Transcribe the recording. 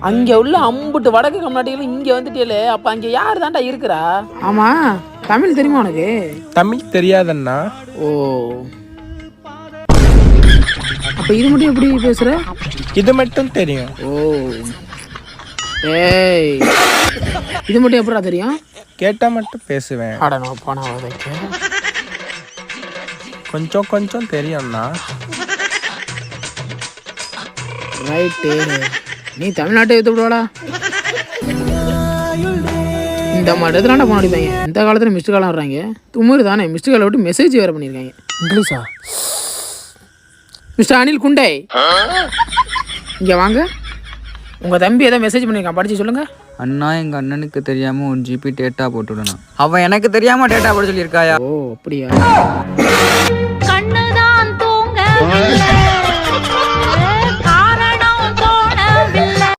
அங்க உள்ள அம்புட்டு வடக்கு கம்நாட்டிகள் இங்க வந்துட்டே. அப்ப அங்க யாரு தாண்டா இருக்கிறா? ஆமா, தமிழ் தெரியுமா உனக்கு? தமிழ் தெரியாதண்ணா. ஓ, அப்ப இது மட்டும் எப்படி பேசுற? இது மட்டும் தெரியும். ஓ, ஏய், இது மட்டும் எப்படா தெரியும்? கேட்டா மட்டும் பேசுவேன். கொஞ்சம் கொஞ்சம் தெரியும்ண்ணா. ரைட்டு, நீ தமிழ்நாட்டை எடுத்து விடுவாடா. இந்த மாதிரி இடத்துல போனாடிப்பாங்க. இந்த காலத்தில் மிஸ்டு காலம் வர்றாங்க. தும்முரு தானே மிஸ்டு காலை விட்டு மெசேஜ் வேறு பண்ணியிருக்காங்க. இங்கிலீஷா? மிஸ்டர் அனில் குண்டை, இங்கே வாங்க. உங்கள் தம்பி ஏதோ மெசேஜ் பண்ணியிருக்கான், படித்து சொல்லுங்கள். அண்ணா, எங்கள் அண்ணனுக்கு தெரியாமல் 1 GB டேட்டா போட்டுவிடணும். அவன் எனக்கு தெரியாமல் டேட்டா போட சொல்லியிருக்காயா? ஓ, அப்படியா? கண்ணுதான் தூங்க